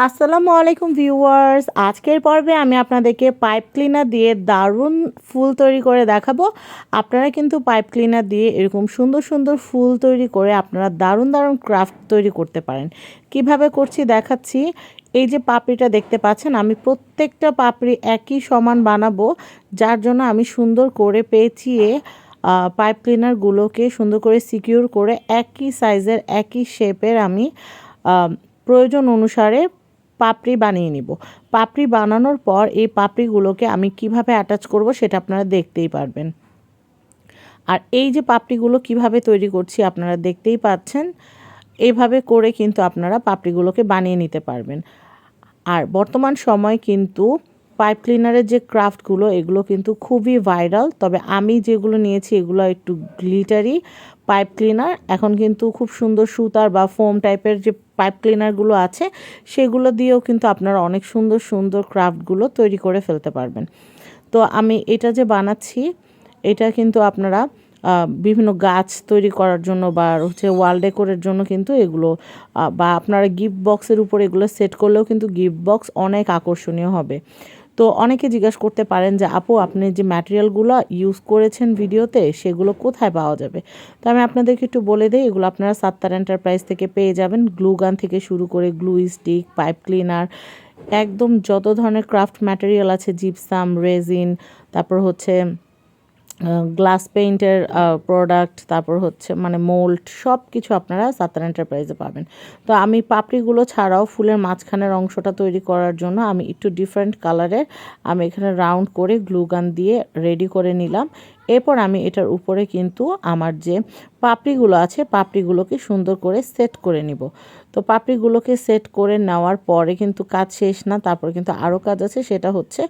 আসসালামু আলাইকুম ভিউয়ার্স, আজকের পর্বে আমি আপনাদেরকে পাইপ ক্লিনার দিয়ে দারুণ ফুল তৈরি করে দেখাবো। আপনারা কিন্তু পাইপ ক্লিনার দিয়ে এরকম সুন্দর সুন্দর ফুল তৈরি করে আপনারা দারুণ দারুণ ক্রাফট তৈরি করতে পারেন। কিভাবে করছি দেখাচ্ছি। এই যে পাপড়িটা দেখতে পাচ্ছেন, আমি প্রত্যেকটা পাপড়ি একই সমান বানাবো, যার জন্য আমি সুন্দর করে পেঁচিয়ে পাইপ ক্লিনারগুলোকে সুন্দর করে সিকিউর করে একই সাইজের একই শেপের আমি প্রয়োজন অনুসারে পাপড়ি বানিয়ে নিব। পাপড়ি বানানোর পর এই পাপড়িগুলোকে আমি কিভাবে অ্যাটাচ করব সেটা আপনারা দেখতেই পারবেন। আর এই যে পাপড়িগুলো কিভাবে তৈরি করছি আপনারা দেখতেই পাচ্ছেন। এইভাবে করে কিন্তু আপনারা পাপড়িগুলোকে বানিয়ে নিতে পারবেন। আর বর্তমান সময় কিন্তু পাইপ ক্লিনারের যে ক্রাফটগুলো এগুলো কিন্তু খুবই ভাইরাল। তবে আমি যেগুলো নিয়েছি এগুলো একটু গ্লিটারি পাইপ ক্লিনার। এখন কিন্তু খুব সুন্দর সুতার বা ফোম টাইপের যে পাইপ ক্লিনারগুলো আছে সেগুলো দিয়েও কিন্তু আপনারা অনেক সুন্দর সুন্দর ক্রাফটগুলো তৈরি করে ফেলতে পারবেন। তো আমি এটা যে বানাচ্ছি এটা কিন্তু আপনারা বিভিন্ন গাছ তৈরি করার জন্য বা হচ্ছে ওয়াল ডেকোরের জন্য কিন্তু এগুলো বা আপনারা গিফট বক্সের উপর এগুলো সেট করলেও কিন্তু গিফট বক্স অনেক আকর্ষণীয় হবে। তো অনেকে জিজ্ঞাসা করতে পারেন যে আপু আপনি যে ম্যাটেরিয়ালগুলো ইউজ করেছেন ভিডিওতে সেগুলো কোথায় পাওয়া যাবে। তো আমি আপনাদেরকে একটু বলে দিই, এগুলো আপনারা সাত্তার এন্টারপ্রাইজ থেকে পেয়ে যাবেন। গ্লু গান থেকে শুরু করে গ্লু স্টিক, পাইপ ক্লিনার, একদম যত ধরনের ক্রাফট ম্যাটেরিয়াল আছে, জিপসাম, রেজিন, তারপর হচ্ছে গ্লাস পেইন্টের প্রোডাক্ট, তারপর হচ্ছে মানে মোল্ড, সব কিছু আপনারা সাত্তার এন্টারপ্রাইজে পাবেন। তো আমি পাপড়িগুলো ছাড়াও ফুলের মাঝখানের অংশটা তৈরি করার জন্য আমি একটু ডিফারেন্ট কালারের আমি এখানে রাউন্ড করে গ্লু গান দিয়ে রেডি করে নিলাম। এরপর আমি এটার উপরে কিন্তু আমার যে পাপড়িগুলো আছে পাপড়িগুলোকে সুন্দর করে সেট করে নিব। তো পাপড়িগুলোকে সেট করে নেওয়ার পরে কিন্তু কাজ শেষ না, তারপর কিন্তু আরও কাজ আছে। সেটা হচ্ছে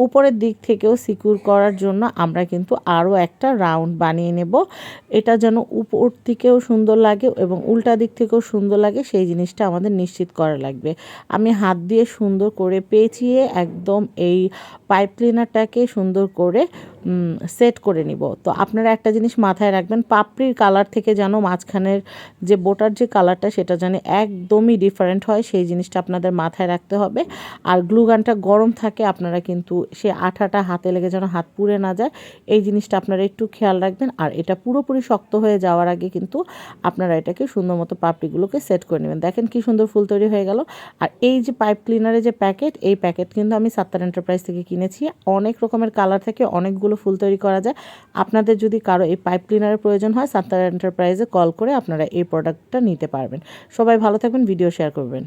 উপরের দিক থেকেও সিকিউর করার জন্য আমরা কিন্তু আরও একটা রাউন্ড বানিয়ে নেব। এটা যেন উপর থেকেও সুন্দর লাগে এবং উল্টা দিক থেকেও সুন্দর লাগে সেই জিনিসটা আমাদের নিশ্চিত করা লাগবে। আমি হাত দিয়ে সুন্দর করে পেঁচিয়ে একদম এই পাইপ ক্লিনারটাকে সুন্দর করে সেট করে নিব। তো আপনারা একটা জিনিস মাথায় রাখবেন, পাপড়ির কালার থেকে যেন মাঝখানের যে বোটার যে কালারটা সেটা যেন একদমই ডিফারেন্ট হয়, সেই জিনিসটা আপনাদের মাথায় রাখতে হবে। আর গ্লু গানটা গরম থাকে, আপনারা কিন্তু সে আঠাটা হাতে লেগে যেন হাত পুড়ে না যায় এই জিনিসটা আপনারা একটু খেয়াল রাখবেন। আর এটা পুরোপুরি শক্ত হয়ে যাওয়ার আগে কিন্তু আপনারা এটাকে সুন্দর মতো পাপড়িগুলোকে সেট করে নেবেন। দেখেন কি সুন্দর ফুল তৈরি হয়ে গেল। আর এই যে পাইপ ক্লিনারের যে প্যাকেট, এই প্যাকেট কিন্তু আমি সাত্তার এন্টারপ্রাইজ থেকে কিনেছি। অনেক রকমের কালার থেকে অনেকগুলো ফুল তৈরি করা যায়। আপনাদের যদি কারো এই পাইপ ক্লিনারের প্রয়োজন হয় সাত্তার এন্টারপ্রাইজে কল করে আপনারা এই প্রোডাক্টটা নিতে পারবেন। সবাই ভালো থাকবেন, ভিডিও শেয়ার করবেন।